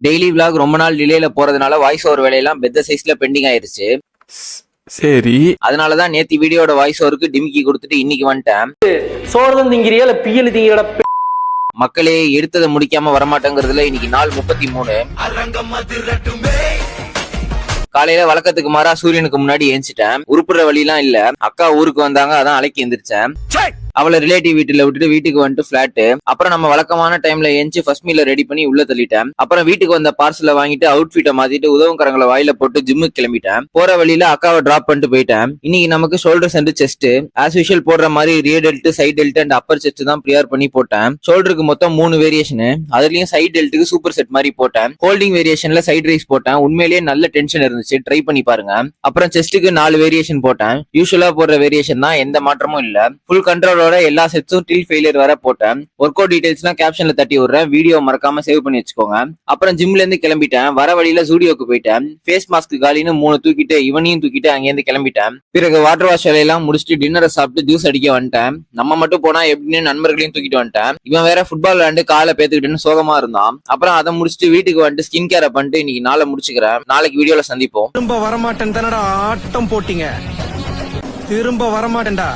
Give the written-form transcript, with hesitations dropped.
Daily vlog ரொம்ப நாள் டிலேல போறதுனால வாய்ஸ் ஓவர் வேலையெல்லாம் பெத்த சைஸ்ல பெண்டிங் ஆயிருச்சு. சரி, அதனாலதான் நேத்தி வீடியோட வாய்ஸ் ஓவருக்கு டிமிக்கி கொடுத்துட்டு இன்னைக்கு வந்துட்டேன். சோறுதான் திங்கிறியா இல்ல பியல் திங்கிற மக்களே, எடுத்ததை முடிக்காம வரமாட்டேங்கிறதுல இன்னைக்கு நாள் 33. காலையில வழக்கத்துக்கு மாறா சூரியனுக்கு முன்னாடி ஏஞ்சிட்டேன். உருப்புற வழியெல்லாம் இல்ல. அக்கா ஊருக்கு வந்தாங்க, அதான் அலைக்கு எந்திரிச்சேன். அவளை ரிலேட்டிவ் வீட்டுல விட்டுட்டு வீட்டுக்கு வந்துட்டு பிளாட். அப்புறம் நம்ம வழக்கமான டைம்ல ஏஞ்சி ஃபர்ஸ்ட் மீல ரெடி பண்ணி உள்ள தள்ளிட்டேன். அப்புறம் வீட்டுக்கு வந்த பார்சலை வாங்கிட்டு அவுட்ஃபிட்டை மாத்திட்டு உதவுக்கரங்களை வாயில போட்டு ஜிம்முக்கு கிளம்பிட்டேன். போற வழியில அக்காவை டிராப் பண்ணிட்டு போயிட்டேன். இன்னைக்கு நமக்கு shoulders and chest as usual போடுற மாதிரி rear delt, side delt and upper chest தான் ப்ரியார் பண்ணி போட்டேன். ஷோல்டருக்கு மொத்தம் 3 வேரியேஷன். அதுலயும் சைட் டெல்ட்டுக்கு சூப்பர் செட் மாதிரி போட்டேன். ஹோல்டிங் வேரியேஷன்ல சைட் ரைஸ் போட்டேன். உண்மையிலேயே நல்ல டென்ஷன் இருந்துச்சு, ட்ரை பண்ணி பாருங்க. அப்புறம் செஸ்ட்டுக்கு 4 வேரியேஷன் போட்டேன். யூஸ்வலா போடுற வேரியேஷன் தான், எந்த மாற்றமும் இல்ல. ஃபுல் கண்ட்ரோலோட எல்லா செட்ஸும் டில் ஃபெயிலியர் வர போட்டேன். ஒர்க் அவுட் டீடைல்ஸ்லாம் கேப்ஷன்ல தட்டி விடுறேன், வீடியோ மறக்காம சேவ் பண்ணி வச்சுக்கோங்க. அப்புறம் ஜிம்ல இருந்து கிளம்பிட்டேன். வர வழியில ஜூடியோக்கு போயிட்டேன். ஃபேஸ் மாஸ்க் காலின்னு 3 தூக்கிட்டு இவனையும் தூக்கிட்டு அங்கேருந்து கிளம்பிட்டேன். பிறகு வாட்டர் வாஷ் வேலையெல்லாம் முடிச்சுட்டு டின்னரை சாப்பிட்டு ஜூஸ் அடிக்க வந்துட்டேன். நம்ம மட்டும் போனா எப்படின்னு நண்பர்களையும் தூக்கிட்டு வந்துட்டேன். இவன் வேற ஃபுட்பால் விளையாண்டு காலை பேத்துக்கிட்டுன்னு சோகமா இருந்தான். அப்புறம் அதை முடிச்சுட்டு வீட்டுக்கு வந்துட்டு ஸ்கின் கேரை பண்ணிட்டு இன்னைக்கு நாளை முடிச்சுக்கிறேன். நாளைக்கு வீடியோல சந்திப்போம். திரும்ப வரமாட்டேன் தானடா ஆட்டம் போட்டீங்க, திரும்ப வரமாட்டேன்டா.